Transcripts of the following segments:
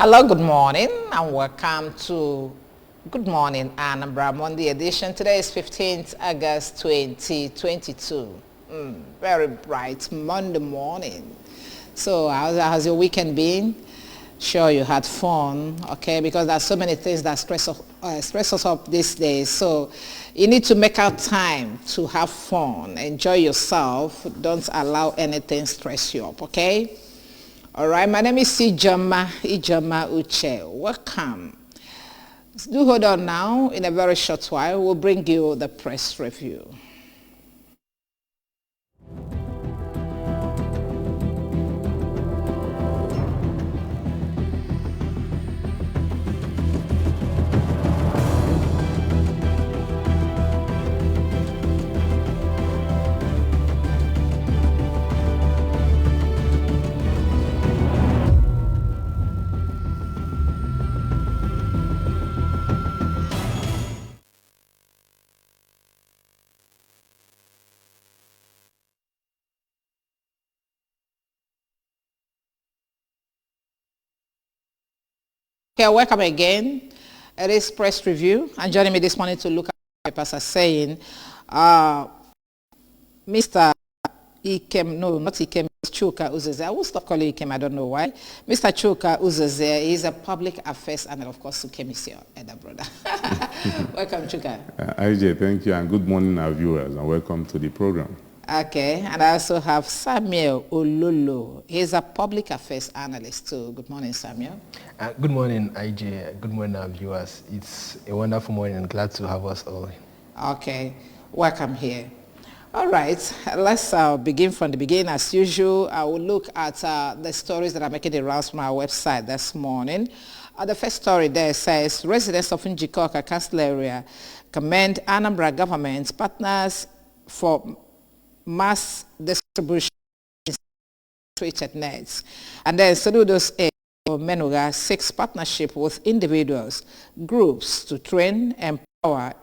Hello, good morning, and welcome to Good Morning Anambra Monday edition. Today is 15th August 2022. Very bright Monday morning. So how's your weekend been? Sure you had fun, okay? Because there's so many things that stress us up these days. So you need to make out time to have fun, enjoy yourself. Don't allow anything stress you up, okay? All right, my name is Ijoma Uche. Welcome. Do hold on now. In a very short while, we'll bring you the press review. Okay, welcome again. It is press review, and joining me this morning to look at what papers are saying, Mr. Ikem, no, not Ikem, Chuka Uzeze. I will stop calling Ikem, I don't know why. Mr. Chuka Uzeze is a public affairs and of course Ukem is your elder brother. Welcome, Chuka. IJ, thank you, and good morning, our viewers, and welcome to the program. Okay, and I also have Samuel Ololo. He's a public affairs analyst too. Good morning, Samuel. Good morning, IJ. Good morning, our viewers. It's a wonderful morning and glad to have us all. Okay, welcome here. All right, let's begin from the beginning. As usual, I will look at the stories that are making the rounds from our website this morning. The first story there says, residents of Njikoka Castle area commend Anambra government partners for mass distribution treated nets. And then Saludos Menuga seeks partnership with individuals, groups to train, empower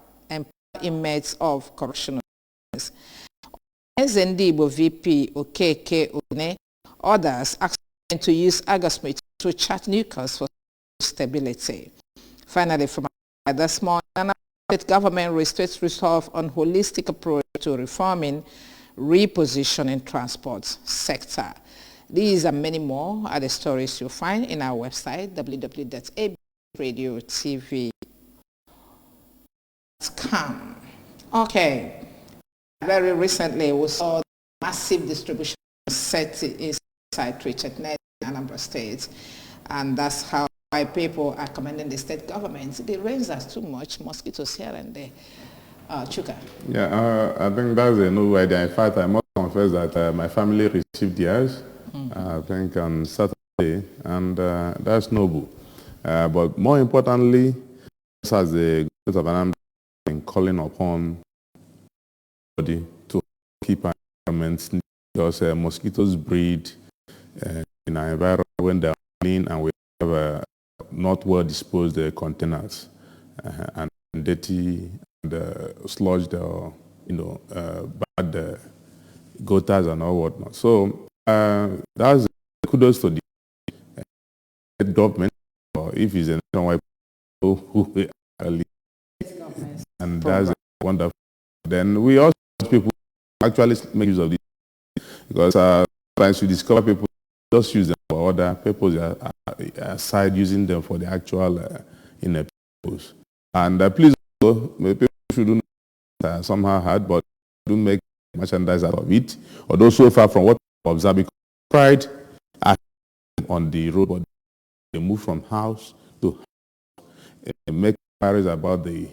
inmates of correctional centers. Nzendibo VP Okeke One, others asking to use August to chart new course for stability. Finally, from this morning, state government restrains resolve on holistic approach to reforming repositioning transport sector. These and many more are the stories you'll find in our website, www.abradiotv.com. Okay. Very recently, we saw massive distribution set inside treated net in Anambra State, and that's how why people are commending the state government. The rains are too much, mosquitoes here and there. Chuka. Yeah, I think that's a new idea. In fact, I must confess that my family received theirs, I think on Saturday, and that's noble. But more importantly, as the government of Anambra in calling upon everybody to keep our environments, because mosquitoes breed in our environment when they're clean, and we have not well disposed containers and dirty and sludged or bad gutters and all whatnot. So that's kudos to the government, or if it's a nationwide who and that's wonderful. Then we also people actually make use of this, because sometimes we discover people just use them for other purposes aside using them for the actual inner purpose. And please also, people shouldn't somehow hard, but don't make merchandise out of it. Although so far from what I observe, because pride on the road, but they move from house to house, make inquiries about the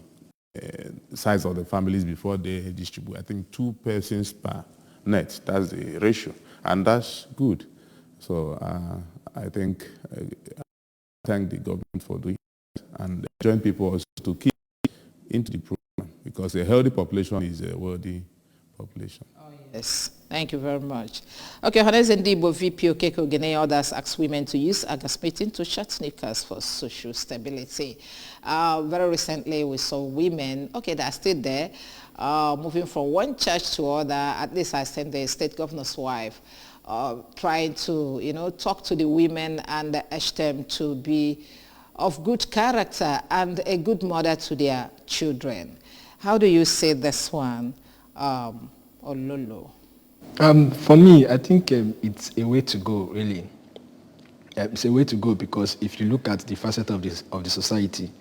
size of the families before they distribute. I think 2 persons per net, that's the ratio, and that's good. So I think thank the government for doing it, and join people also to keep into the program, because a healthy population is a wealthy population. Oh, yes. Thank you very much. Okay, Nzendibo VP Okeke Ogene, others ask women to use August meeting to shut sneakers for social stability. Very recently, we saw women, okay, that are still there, moving from one church to other. At least I sent the state governor's wife trying to, talk to the women and urge them to be of good character and a good mother to their children. How do you say this one, Ololo? For me, I think it's a way to go, really. It's a way to go because if you look at the facet of the society,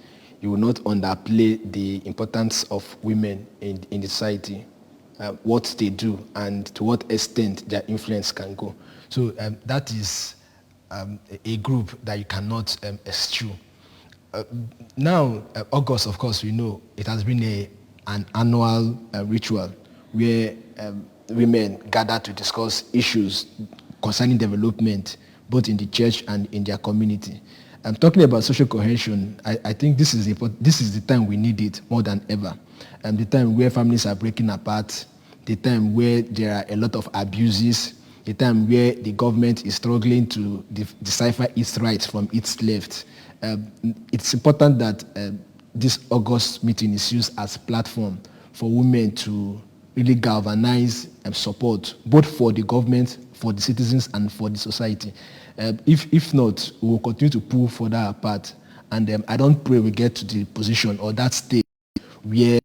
you will not underplay the importance of women in the society, what they do, and to what extent their influence can go. So that is a group that you cannot eschew. Now, August, of course, we know it has been an annual ritual where women gather to discuss issues concerning development, both in the church and in their community. I'm talking about social cohesion. I think this is the time we need it more than ever. The time where families are breaking apart, the time where there are a lot of abuses, the time where the government is struggling to decipher its rights from its left. It's important that this August meeting is used as a platform for women to really galvanize and support, both for the government, for the citizens, and for the society. If not, we will continue to pull further apart. And I don't pray we get to the position or that stage where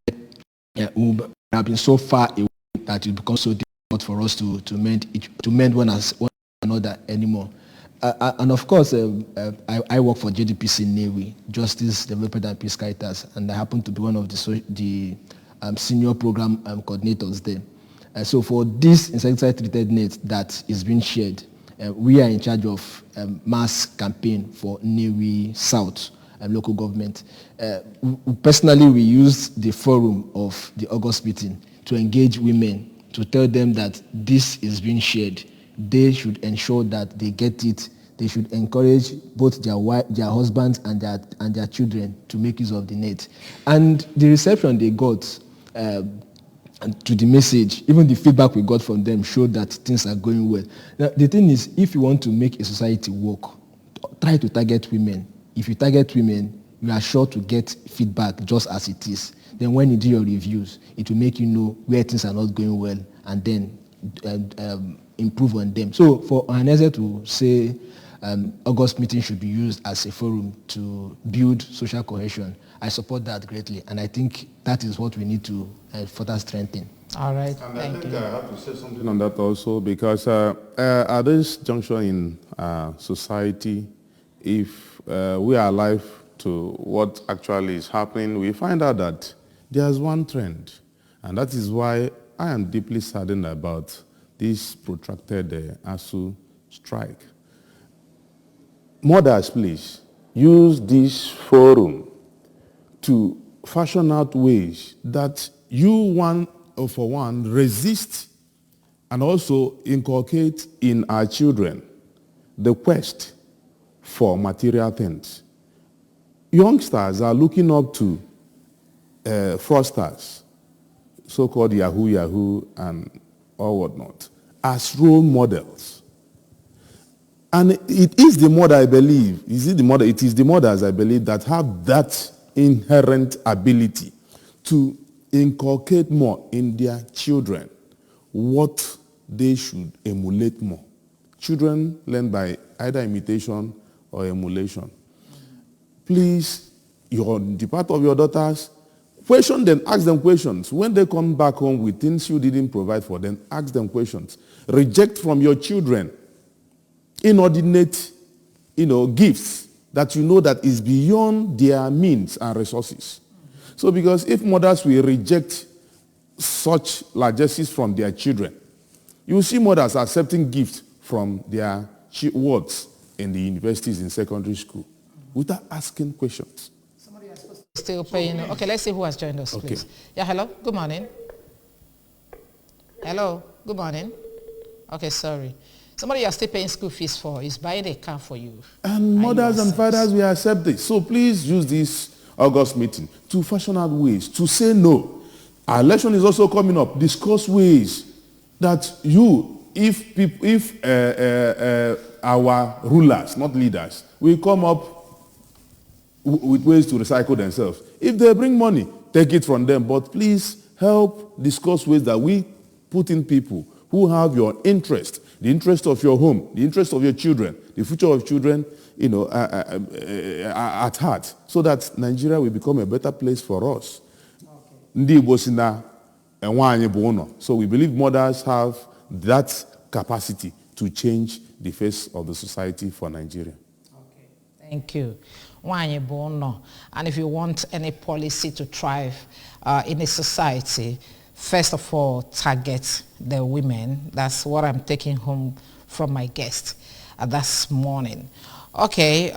we have been so far away that it becomes so difficult for us to mend one another anymore. And of course, I work for JDPC Nnewi, Justice, Development and Peace Caritas, and I happen to be one of the senior program coordinators there. So for this insecticide-treated net that is being shared, we are in charge of mass campaign for Nnewi South local government. Personally, we used the forum of the August meeting to engage women, to tell them that this is being shared. They should ensure that they get it. They should encourage both their husbands and their children to make use of the net. And the reception they got to the message, even the feedback we got from them showed that things are going well. Now, the thing is, if you want to make a society work, try to target women. If you target women, you are sure to get feedback just as it is. Then when you do your reviews, it will make you know where things are not going well and then improve on them. So for Ohanaeze to say August meeting should be used as a forum to build social cohesion, I support that greatly, and I think that is what we need to further strengthen. All right, and thank you. I have to say something on that also, because at this junction in society, if we are alive to what actually is happening, we find out that there's one trend, and that is why I am deeply saddened about this protracted ASUU strike. Mothers, please, use this forum to fashion out ways that you, one for one, resist and also inculcate in our children the quest for material things. Youngsters are looking up to fraudsters, so-called Yahoo, and or whatnot, as role models. And it is the mother, I believe, it is the mothers, I believe, that have that inherent ability to inculcate more in their children what they should emulate more. Children learn by either imitation or emulation. Please, the part of your daughters, question them, ask them questions. When they come back home with things you didn't provide for them, ask them questions. Reject from your children inordinate, gifts that you know that is beyond their means and resources. So because if mothers will reject such largesses from their children, you will see mothers accepting gifts from their wards in the universities in secondary school without asking questions. Somebody is supposed to still paying. Okay, let's see who has joined us, please. Okay. Yeah, hello, good morning. Hello, good morning. Okay, sorry. Somebody you are still paying school fees for is buying a car for you. And mothers and fathers will accept this. So please use this August meeting to fashion out ways to say no. Our election is also coming up. Discuss ways that if our rulers, not leaders, will come up with ways to recycle themselves. If they bring money, take it from them. But please help discuss ways that we put in people who have your interest the interest of your home, the interest of your children, the future of children, at heart, so that Nigeria will become a better place for us. So we believe mothers have that capacity to change the face of the society for Nigeria. Okay, thank you. And if you want any policy to thrive in a society, first of all, target the women. That's what I'm taking home from my guest this morning. Okay,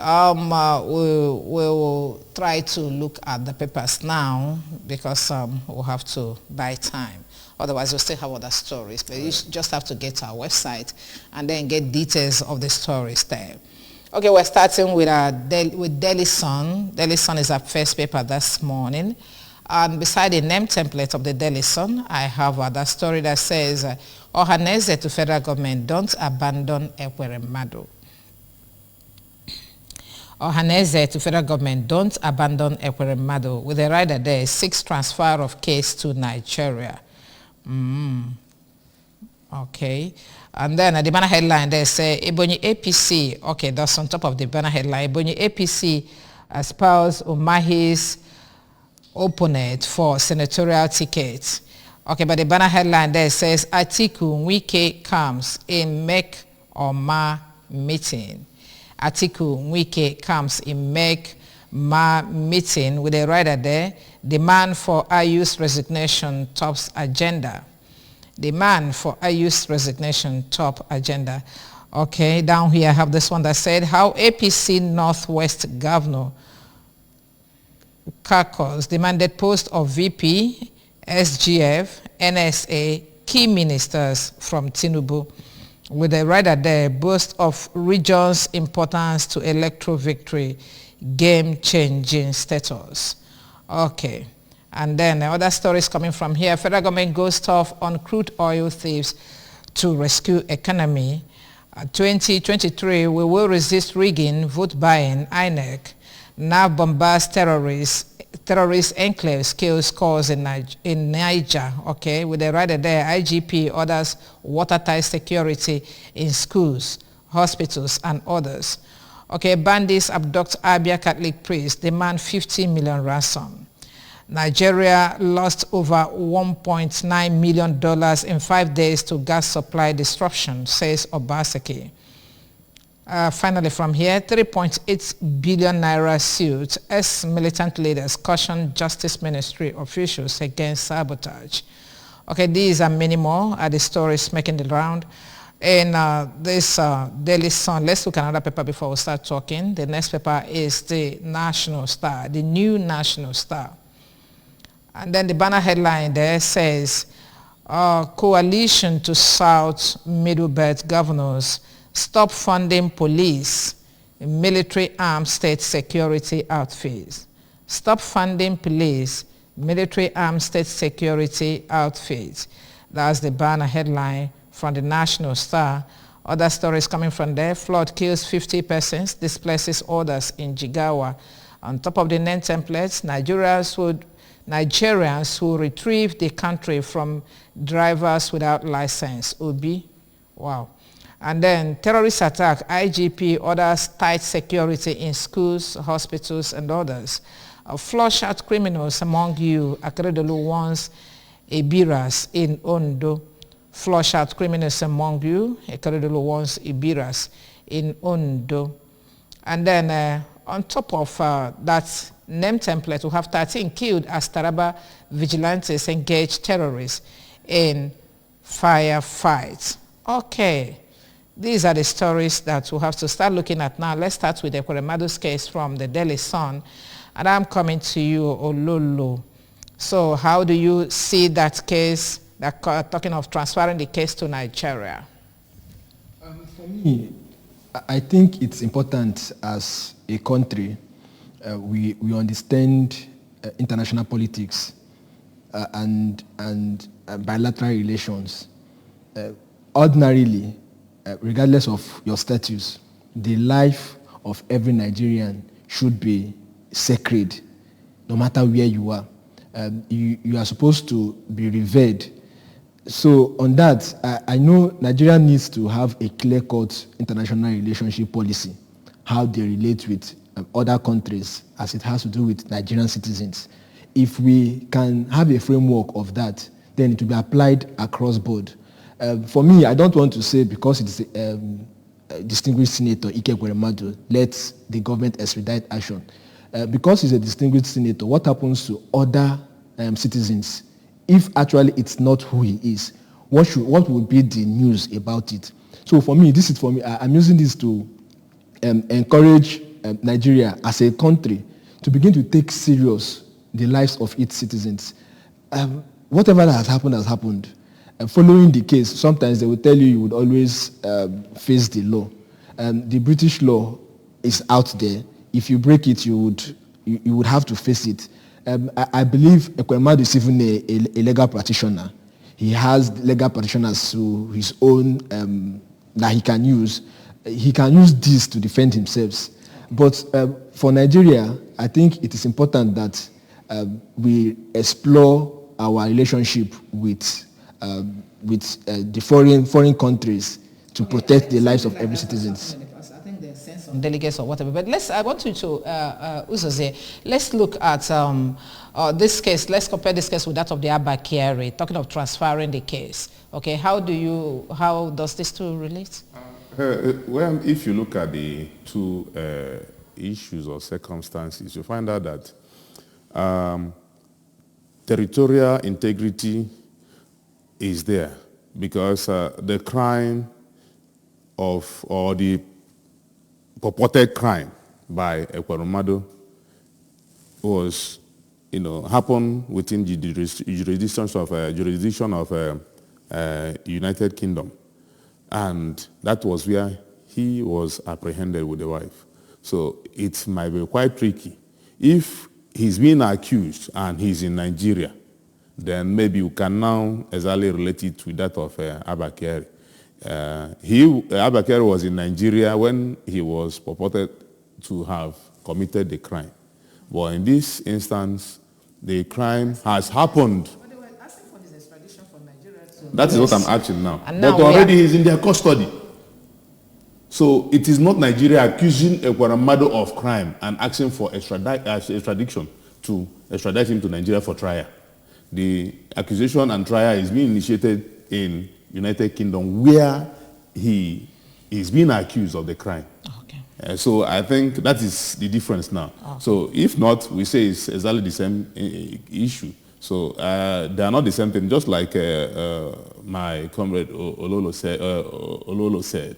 we'll try to look at the papers now because we'll have to buy time. Otherwise, we'll still have other stories. But you just have to get to our website and then get details of the stories there. Okay, we're starting with Daily Sun. Daily Sun is our first paper this morning. And beside the name template of the Daily Sun, I have that story that says, Ohanaeze to federal government, don't abandon Ekweremadu. Ohanaeze to federal government, don't abandon Ekweremadu. With the rider there, 6 transfer of case to Nigeria. Okay. And then the banner headline there say, Ebonyi APC, okay, that's on top of the banner headline. Ebonyi APC espouse Umahi's opponent for senatorial ticket. Okay, but the banner headline there says, Atiku Wike comes in Mek Ma meeting. Atiku Wike comes in Mek Ma meeting with a rider there. Demand for Ayu's resignation tops agenda. Demand for Ayu's resignation top agenda. Okay, down here I have this one that said, how APC Northwest Governor Caucus demanded post of VP, SGF, NSA, key ministers from Tinubu. With a rider there, boast of region's importance to electoral victory, game-changing status. Okay. And then other stories coming from here. Federal government goes tough on crude oil thieves to rescue economy. 2023, we will resist rigging, vote buying, INEC. Now bombast terrorist enclaves kills scores in Niger. Okay, with the rider there, IGP orders watertight security in schools, hospitals, and others. Okay, bandits abduct Abia Catholic priest, demand 50 million ransom. Nigeria lost over $1.9 million in 5 days to gas supply disruption, says Obaseki. Finally from here, 3.8 billion naira suit as militant leaders caution Justice Ministry officials against sabotage. Okay, these are many more are the stories making the round. In this Daily Sun, let's look at another paper before we start talking. The next paper is the National Star, the new National Star. And then the banner headline there says, coalition to South Middle Belt governors stop funding police, military armed state security outfits. Stop funding police, military armed state security outfits. That's the banner headline from the National Star. Other stories coming from there. Flood kills 50 persons, displaces others in Jigawa. On top of the name templates, Nigerians who retrieve the country from drivers without license. Obi, wow. And then terrorist attack, IGP orders tight security in schools, hospitals, and others. Flush out criminals among you, Akeredolu warns Ibiras in Ondo. Flush out criminals among you, Akeredolu warns Ibiras in Ondo. And then on top of that name template, we have 13 killed as Taraba vigilantes engage terrorists in firefights. Okay, these are the stories that we have to start looking at now. Let's start with Ekweremadu's case from the Daily Sun. And I'm coming to you, Ololo. So how do you see that case, talking of transferring the case to Nigeria? For me, I think it's important as a country we understand international politics and bilateral relations. Ordinarily, regardless of your status, the life of every Nigerian should be sacred, no matter where you are. You are supposed to be revered So on that, I know Nigeria needs to have a clear-cut international relationship policy, how they relate with other countries as it has to do with Nigerian citizens. If we can have a framework of that, then it will be applied across board. For me, I don't want to say because it's distinguished senator Ike Ekweremadu, let the government expedite action. Because he's a distinguished senator, what happens to other citizens if actually it's not who he is? What would be the news about it? So for me, I'm using this to encourage Nigeria as a country to begin to take serious the lives of its citizens. Whatever that has happened. Following the case, sometimes they will tell you would always face the law. The British law is out there. If you break it, you would have to face it. I believe Ekweremadu is even a legal practitioner. He has legal practitioners to his own that he can use. He can use this to defend himself. But for Nigeria, I think it is important that we explore our relationship with the foreign countries to protect the lives of every citizens. I think there's sense on delegates or whatever. But I want you to, Uzozie, let's look at this case. Let's compare this case with that of the Abba Kyari, talking of transferring the case. Okay, how does this two relate? Well, if you look at the two issues or circumstances, you find out that territorial integrity is there because the crime or the purported crime by Ekweremadu was, happened within the jurisdiction of United Kingdom, and that was where he was apprehended with the wife. So it might be quite tricky. If he's being accused and he's in Nigeria, then maybe you can now exactly relate it with that of Abba Kyari. Abba Kyari was in Nigeria when he was purported to have committed the crime. But in this instance, the crime has happened. But they were asking for his extradition from Nigeria too. That is what I'm asking now. And but now already he's in their custody. So it is not Nigeria accusing Ekweremadu of crime and asking for extradition to extradite him to Nigeria for trial. The accusation and trial is being initiated in United Kingdom where he is being accused of the crime. Okay. So I think that is the difference now. Okay. So if not, we say it's exactly the same issue. So they are not the same thing, just like my comrade Ololo said.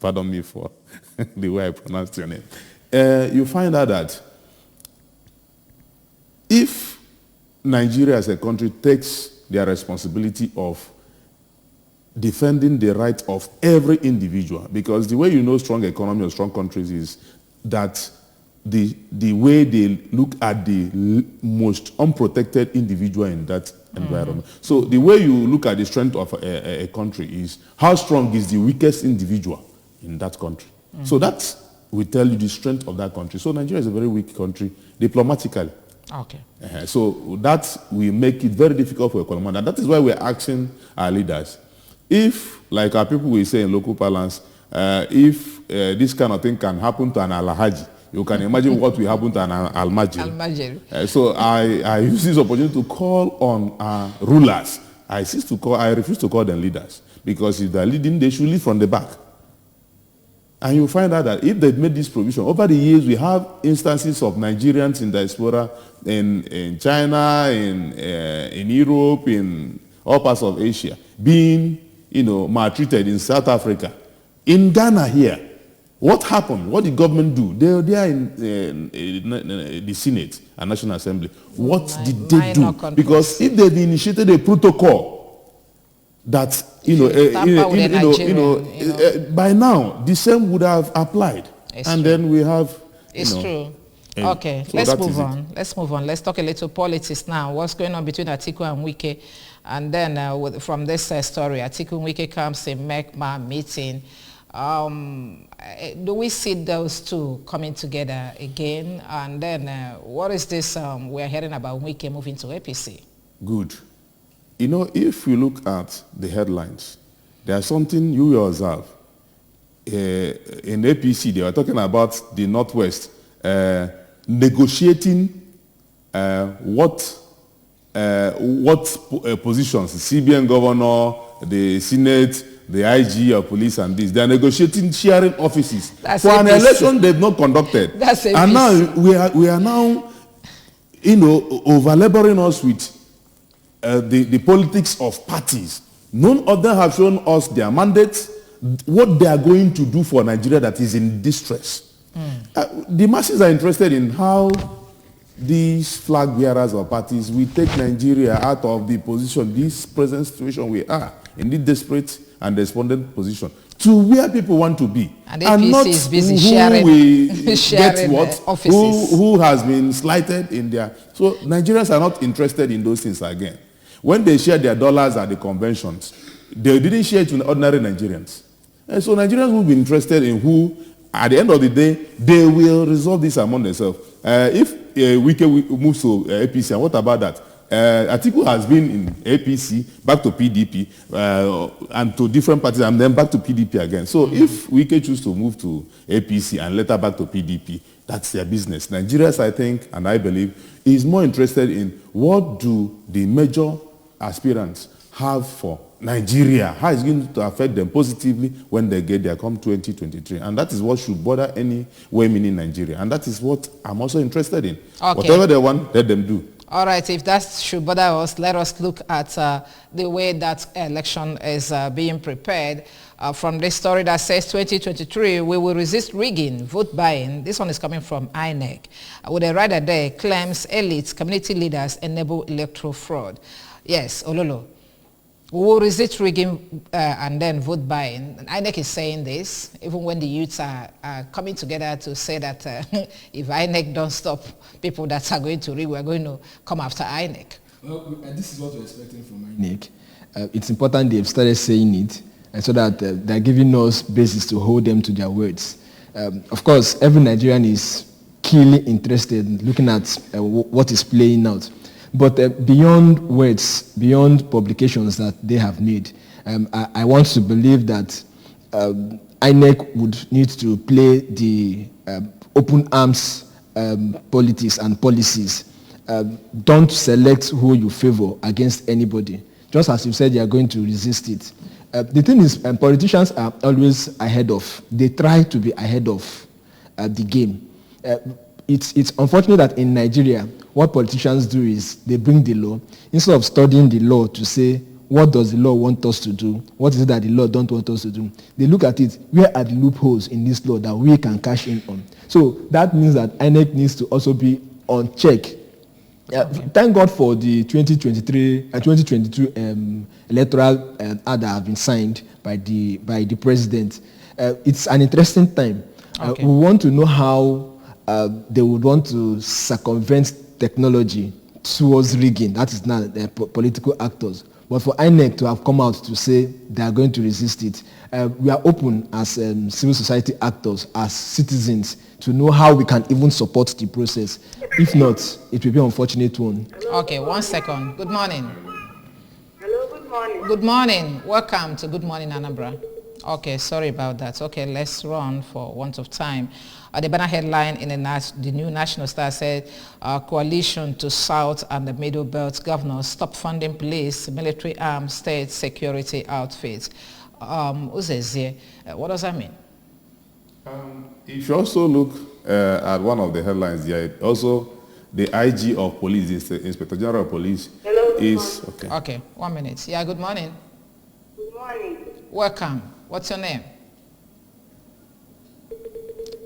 Pardon me for the way I pronounced your name. You find out that if Nigeria as a country takes their responsibility of defending the right of every individual, because the way you know strong economy or strong countries is that the way they look at the most unprotected individual in that environment. So the way you look at the strength of a country is how strong is the weakest individual in that country. So that will tell you the strength of that country. So Nigeria is a very weak country diplomatically. Okay. So that will make it very difficult for Ekweremadu. And that is why we're asking our leaders, if, like our people will say in local parlance, if this kind of thing can happen to an Alhaji, you can imagine what will happen to an Almajiri. So I use this opportunity to call on our rulers. I refuse to call them leaders, because if they're leading, they should lead from the back. And you find out that if they've made this provision, over the years we have instances of Nigerians in diaspora in China, in Europe, in all parts of Asia, being maltreated in South Africa. In Ghana here, what happened? What did government do? They are in the Senate and National Assembly. What did they do? Because if they initiated a protocol that by now the same would have applied, then we have. It's true. Okay, so let's move on. Let's move on. Let's talk a little politics now. What's going on between Atiku and Wike? And then from this story, Atiku and Wike comes in MECMA meeting. Do we see those two coming together again? And then what is this we're hearing about Wike moving to APC? Good. You know, if you look at the headlines, there's something you will observe. In APC, they were talking about the Northwest negotiating what positions, the CBN governor, the Senate, the IG of police and this. They are negotiating sharing offices That's for an APC. election they've not conducted. That's APC. And now we are now, you know, over-laboring us with the politics of parties. None of them have shown us their mandates, what they are going to do for Nigeria that is in distress. The masses are interested in how these flag bearers of parties will take Nigeria out of the position, this present situation we are, in this desperate and despondent position, to where people want to be. And APC not is busy who sharing, we sharing get what, offices. who has been slighted in their... So Nigerians are not interested in those things again. When they share their dollars at the conventions, they didn't share it to ordinary Nigerians. And so Nigerians will be interested in who, at the end of the day, they will resolve this among themselves. If Wike moves to APC, and what about that? Atiku has been in APC, back to PDP, and to different parties, and then back to PDP again. So if Wike choose to move to APC and later back to PDP, that's their business. Nigerians, I think, and I believe, is more interested in what do the major aspirants have for Nigeria, how it's going to affect them positively when they get there come 2023. And that is what should bother any women in Nigeria. And that is what I'm also interested in. Okay. Whatever they want, let them do. All right, if that should bother us, let us look at the way that election is being prepared. From this story that says 2023, we will resist rigging, vote buying. This one is coming from INEC. With a writer there, claims elites, community leaders enable electoral fraud. Yes, Ololo. We will resist rigging and then vote buying. INEC is saying this, even when the youths are coming together to say that if INEC don't stop people that are going to rig, we're going to come after INEC. Well, this is what we're expecting from INEC. It's important they've started saying it, and so that they're giving us basis to hold them to their words. Of course, every Nigerian is keenly interested in looking at what is playing out. But beyond words, beyond publications that they have made, I want to believe that INEC would need to play the open arms politics and policies. Don't select who you favor against anybody. Just as you said, you are going to resist it. The thing is, politicians are always ahead of, they try to be ahead of the game. It's unfortunate that in Nigeria, what politicians do is they bring the law. Instead of studying the law to say, what does the law want us to do? What is it that the law don't want us to do? They look at it, where are the loopholes in this law that we can cash in on? So that means that INEC needs to also be on check. Thank God for the 2022 electoral ad that have been signed by the president. It's an interesting time. Okay. We want to know how they would want to circumvent technology towards rigging. That is not political actors. But for INEC to have come out to say they are going to resist it, we are open as civil society actors, as citizens, to know how we can even support the process. If not, it will be an unfortunate one. Okay, 1 second. Good morning. Hello, good morning. Good morning. Welcome to Good Morning, Anambra. Okay, sorry about that. Okay, let's run for want of time. The banner headline in the New National Star said, coalition to South and the Middle Belt governors stop funding police, military arms, state security outfits. Uzezie, what does that mean? If you also look at one of the headlines there, also the IG of police, the Inspector General of Police, Hello, good is... morning. Okay. Okay, 1 minute. Yeah, good morning. Good morning. Welcome. What's your name?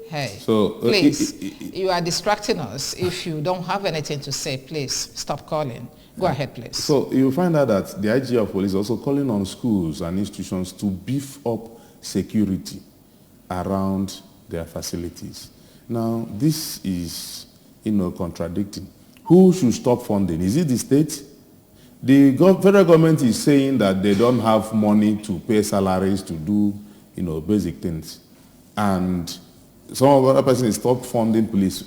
Hey, So, please, you are distracting us. If you don't have anything to say, please stop calling. Go ahead, please. So you find out that the IG of police is also calling on schools and institutions to beef up security around their facilities. Now, this is, contradicting. Who should stop funding? Is it the state? The federal government is saying that they don't have money to pay salaries to do, basic things. And some of the other person is stop funding police.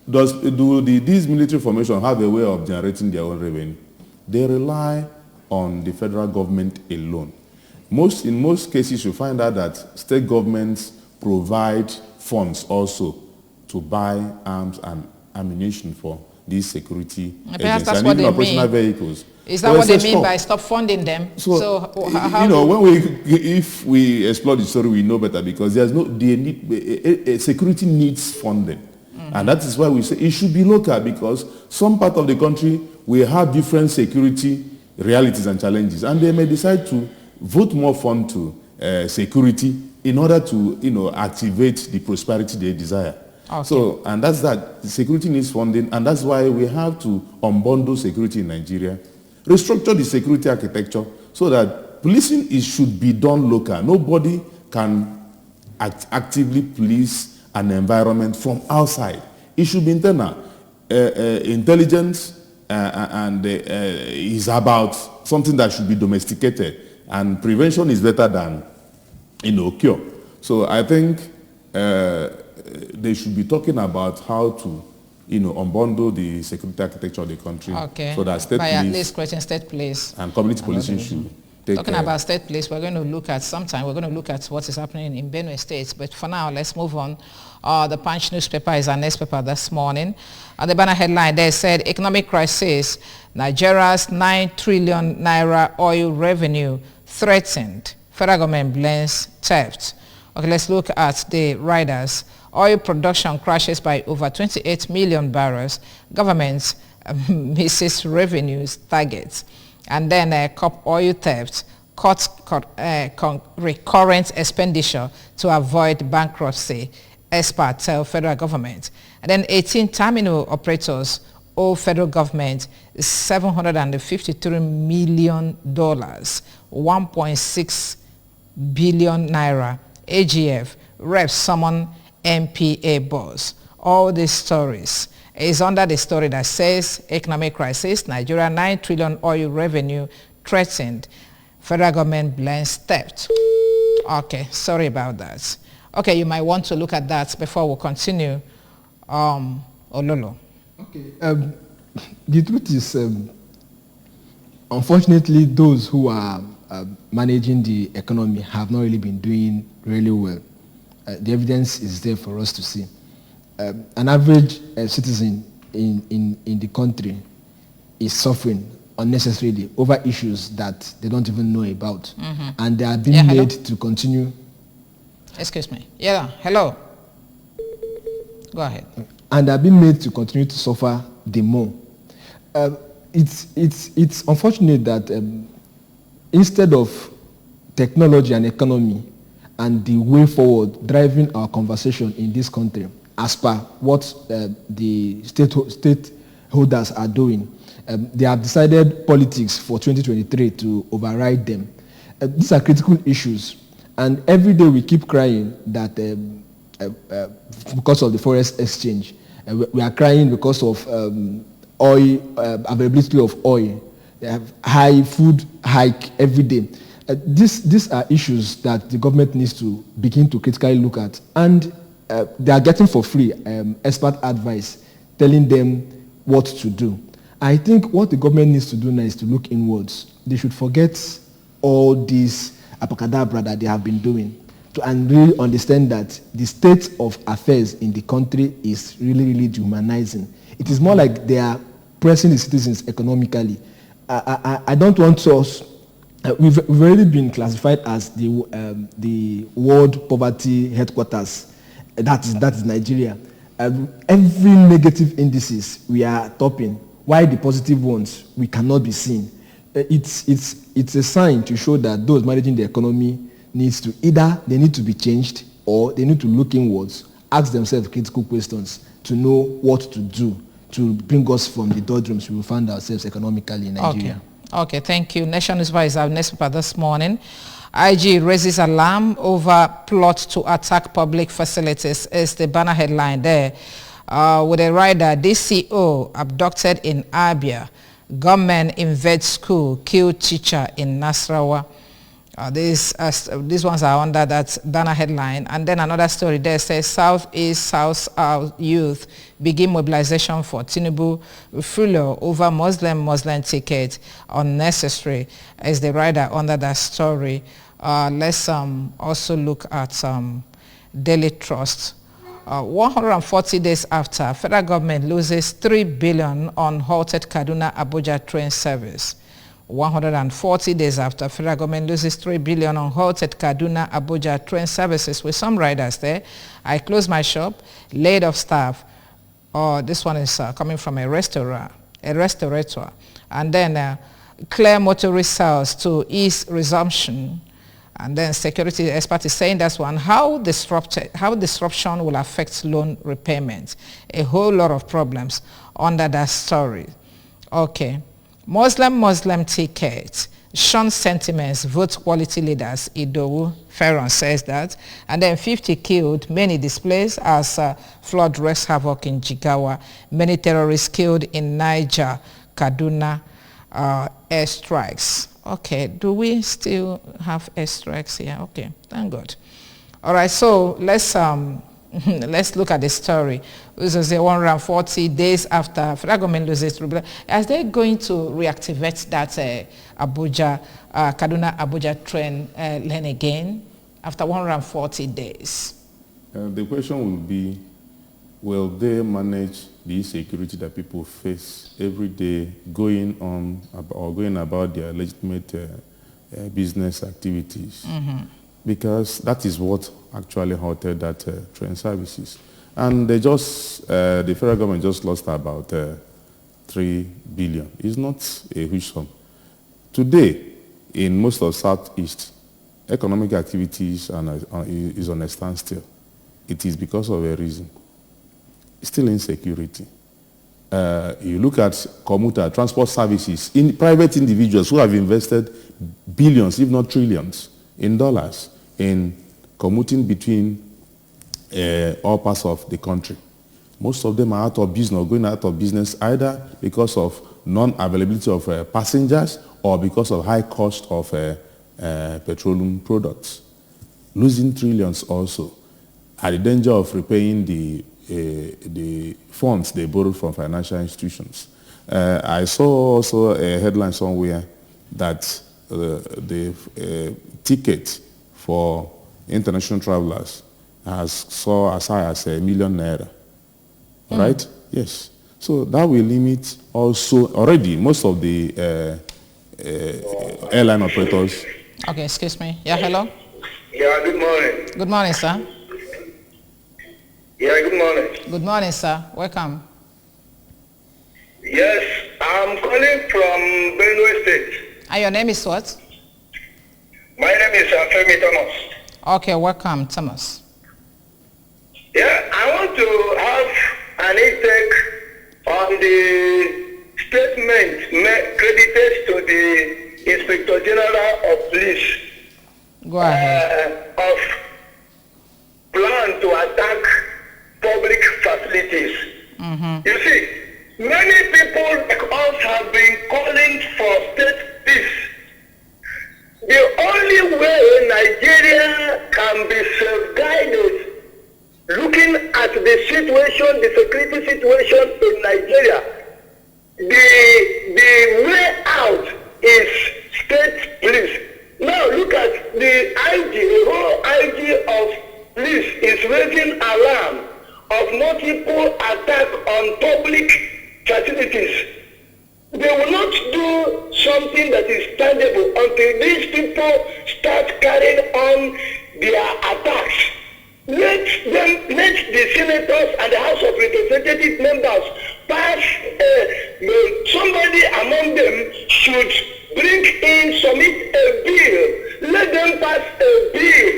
Do these military formations have a way of generating their own revenue? They rely on the federal government alone. In most cases, you find out that state governments provide funds also to buy arms and ammunition for these security agencies and even operational vehicles. Is that what they mean by stop funding them? So how if we explore the story, we know better, because security needs funding. And that is why we say it should be local, because some part of the country will have different security realities and challenges, and they may decide to vote more fund to security in order to activate the prosperity they desire. Okay. So, and that's that. Security needs funding, and that's why we have to unbundle security in Nigeria, restructure the security architecture so that policing should be done local. Nobody can actively police an environment from outside. It should be internal. Intelligence is about something that should be domesticated, and prevention is better than cure. So I think they should be talking about how to unbundle the security architecture of the country, so that state by police, at least creating state police and community policing should take talking about state police. We're going to look at what is happening in Benue State, but for now let's move on. The Punch newspaper is our next paper this morning. The banner headline there said, economic crisis, Nigeria's 9 trillion naira oil revenue threatened, federal government blames theft. Okay, let's look at the riders. Oil production crashes by over 28 million barrels. Government misses revenues targets. And then COP oil theft cuts recurrent expenditure to avoid bankruptcy, experts tell federal government. And then 18 terminal operators owe federal government $753 million, 1.6 billion naira. AGF reps summon MPA boss. All these stories is under the story that says economic crisis, Nigeria 9 trillion oil revenue threatened, federal government blames theft. Okay, sorry about that. Okay, you might want to look at that before we continue. Ololo. Okay, the truth is, unfortunately, those who are managing the economy have not really been doing really well. The evidence is there for us to see. An average citizen in the country is suffering unnecessarily over issues that they don't even know about. And they are being made to continue. Excuse me. Yeah, hello. Go ahead. And they are being made to continue to suffer the more. It's unfortunate that instead of technology and economy and the way forward driving our conversation in this country, as per what the stakeholders are doing, they have decided politics for 2023 to override them. These are critical issues, and every day we keep crying that because of the forest exchange, we are crying because of oil, availability of oil. They have high food hike every day. These are issues that the government needs to begin to critically look at, and they are getting for free expert advice telling them what to do. I think what the government needs to do now is to look inwards. They should forget all this abracadabra that they have been doing and really understand that the state of affairs in the country is really, really dehumanizing. It is more like they are pressing the citizens economically. I don't want us. We've already been classified as the world poverty headquarters. That is Nigeria. Every negative indices we are topping, while the positive ones we cannot be seen. It's a sign to show that those managing the economy needs to they need to be changed, or they need to look inwards, ask themselves critical questions to know what to do to bring us from the doldrums we find ourselves economically in Nigeria. Okay, thank you. Nation is our next paper this morning. IG raises alarm over plot to attack public facilities is the banner headline there. With a rider, DCO abducted in Abia. Gunmen invade school, kill teacher in Nasarawa. These ones are under that banner headline. And then another story there says Southeast South youth begin mobilization for Tinubu furlough over Muslim ticket unnecessary is the rider under that story. Let's also look at Daily Trust. 140 days after, federal government loses 3 billion on halted Kaduna-Abuja train service. 140 days after, federal government loses 3 billion on halted Kaduna-Abuja train services with some riders there. I close my shop, laid off staff. This one is coming from a restaurateur. And then clear motorist sales to ease resumption. And then security expert is saying that's one. How disruption will affect loan repayment. A whole lot of problems under that story. Okay. Muslim ticket. Shun sentiments, vote quality leaders. Idowu Ferron says that. And then 50 killed, many displaced as flood wreaks havoc in Jigawa. Many terrorists killed in Niger, Kaduna, airstrikes. Okay, do we still have airstrikes here? Okay, thank God. All right, so let's look at the story. This is 140 days after federal government loses. Are they going to reactivate that Kaduna-Abuja train lane again after 140 days? The question will be, will they manage the insecurity that people face every day going about their legitimate business activities? Because that is what actually halted that train services. And the federal government just lost about 3 billion. It's not a huge sum. Today, in most of Southeast, economic activities is on a standstill. It is because of a reason. Still insecurity. You look at commuter transport services, in private individuals who have invested billions, if not trillions, in dollars in commuting between all parts of the country. Most of them are out of business, or going out of business either because of non-availability of passengers or because of high cost of petroleum products. Losing trillions also, at the danger of repaying the funds they borrowed from financial institutions. I saw also a headline somewhere that the ticket for international travelers saw as high as ₦1 million. Right? Yes. So that will limit also already most of the airline operators. Okay, excuse me. Yeah, hello? Yeah, good morning. Good morning, sir. Yeah, good morning. Good morning, sir. Welcome. Yes, I'm calling from Benue State. And your name is what? My name is Femi Thomas. Okay, welcome, Thomas. Yeah, I want to have an intake on the statement credited to the Inspector General of Police. Go ahead. Of plan to attack public facilities. You see, many people like us have been calling for state peace. The only way Nigeria can be safeguarded, looking at the situation, the security situation in Nigeria, the way out is state police. Now look at the IG, the whole IG of police is raising alarm of multiple attacks on public facilities. They will not do something that is tangible until these people start carrying on their attacks. Let the senators and the House of Representative members pass, somebody among them should submit a bill. Let them pass a bill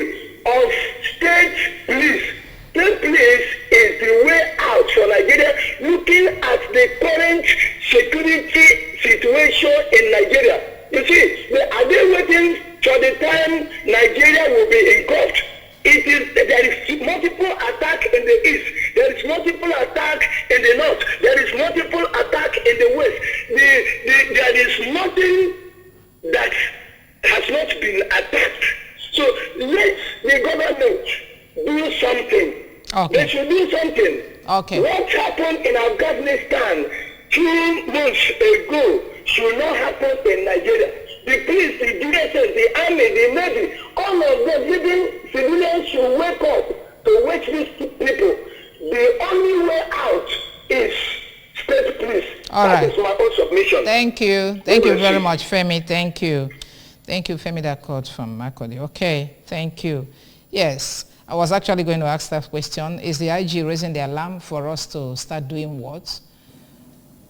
of state police. State police is the way out for Nigeria, looking at the current security situation in Nigeria. You see, are they waiting for the time Nigeria will be engulfed? There is multiple attack in the east. There is multiple attack in the north. There is multiple attack in the west. There is nothing that has not been attacked. So let the government do something. Okay. They should do something. Okay. What happened in Afghanistan 2 months ago should not happen in Nigeria. The police, the DSS, the army, the navy, all of them, even civilians should wake up to wake these people. The only way out is state police. All that right. is my own submission. Thank you. Thank you very much, Femi. Thank you. Thank you, Femi Dakot from Makodi. Okay, thank you. Yes, I was actually going to ask that question. Is the IG raising the alarm for us to start doing what?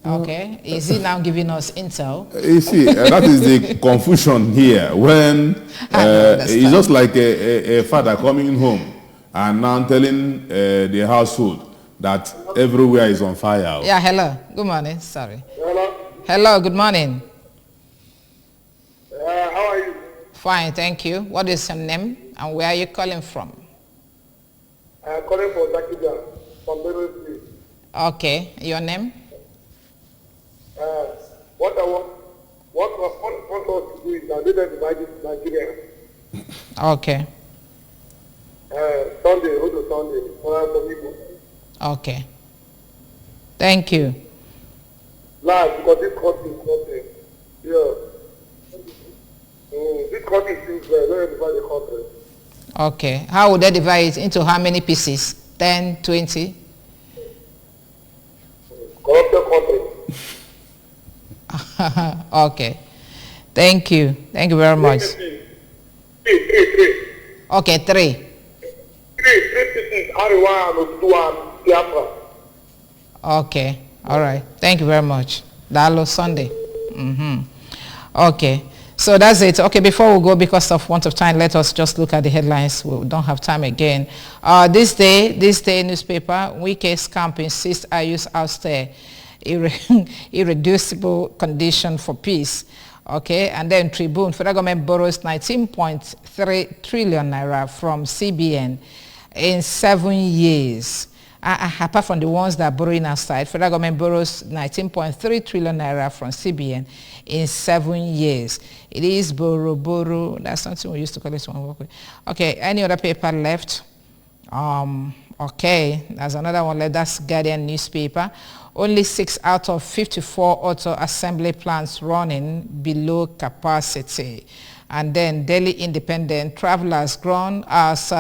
Okay. Is he now giving us intel? You see, that is the confusion here. When it's just like a father coming home and now telling the household that everywhere is on fire. Yeah, hello. Good morning. Sorry. Hello? Hello, good morning. How are you? Fine, thank you. What is your name and where are you calling from? I'm calling for Zakida from Beirut. Okay, your name? What I want us to do is that they divide Nigeria. Okay, Sunday, go to Sunday, for people. okay. Thank you. Last, because this country is nothing. Yeah. This country seems very divide the country. Okay. How would they divide it into how many pieces? 10, 20? Corrupted country. Okay. Thank you. Thank you very much. Three. Okay, 3. Three pieces. Ariwa and Oduduwa and Biafra. Okay. All right. Thank you very much. Dalo Sunday. Okay. So that's it. Okay, before we go, because of want of time, let us just look at the headlines. We don't have time again. This day newspaper, Wike's camp insists I use ousted irreducible condition for peace. Okay, and then Tribune, federal government borrows 19.3 trillion naira from CBN in 7 years. Apart from the ones that are borrowing outside, federal government borrows 19.3 trillion naira from CBN in 7 years. It is boro. That's something we used to call it one work with. Okay, any other paper left? Okay, there's another one left. That's Guardian newspaper. Only 6 out of 54 auto assembly plants running below capacity. And then Daily Independent, travelers grown as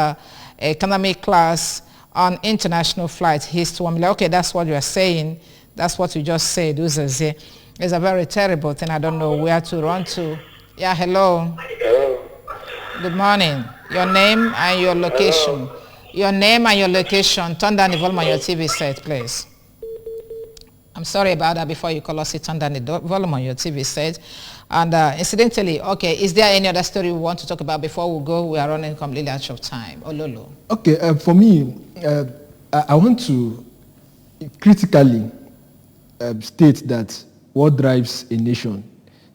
economy class on international flights hits 1 million. Okay, that's what you are saying. That's what you just said. It's a very terrible thing. I don't know where to run to. Yeah, hello. Hello. Good morning. Your name and your location. Hello. Your name and your location. Turn down the volume on your TV set, please. I'm sorry about that. Before you call us, turn down the volume on your TV set. And incidentally, okay, is there any other story we want to talk about before we go? We are running completely out of time. Ololo. Okay, for me, I want to critically state that what drives a nation,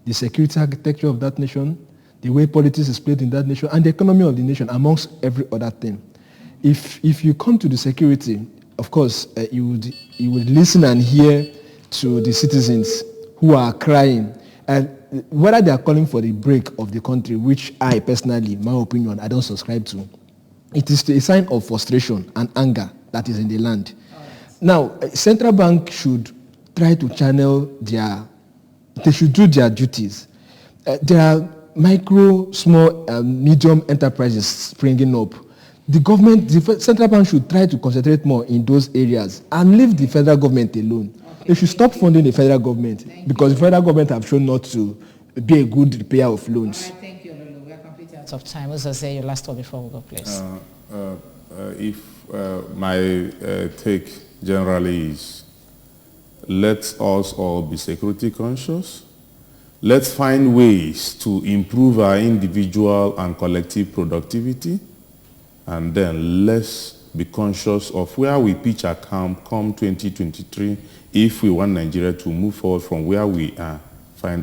the security architecture of that nation, the way politics is played in that nation, and the economy of the nation, amongst every other thing. If you come to the security, of course, you would listen and hear to the citizens who are crying, and whether they are calling for the break of the country, which I personally, my opinion, I don't subscribe to. It is a sign of frustration and anger that is in the land. Now, central bank should try to channel they should do their duties. There are micro, small, medium enterprises springing up. The central bank should try to concentrate more in those areas and leave the federal government alone. Okay. They should stop funding the federal government because the federal government have shown not to be a good repayer of loans. All right, thank you, Lulu. We are completely out of time. Let's say your last word before we go, please. My take generally is, let us all be security conscious. Let's find ways to improve our individual and collective productivity. And then let's be conscious of where we pitch our camp come 2023 if we want Nigeria to move forward from where we are,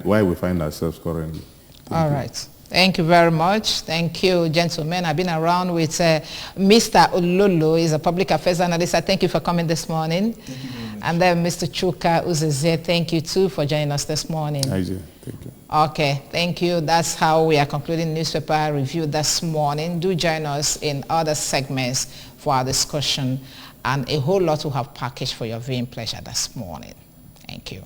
where we find ourselves currently. All right. Thank you very much. Thank you, gentlemen. I've been around with Mr. Ololo. He's a public affairs analyst. I thank you for coming this morning. Thank you very much. And then Mr. Chuka Uzize, thank you too for joining us this morning. Thank you. Okay, thank you. That's how we are concluding newspaper review this morning. Do join us in other segments for our discussion, and a whole lot we have packaged for your viewing pleasure this morning. Thank you.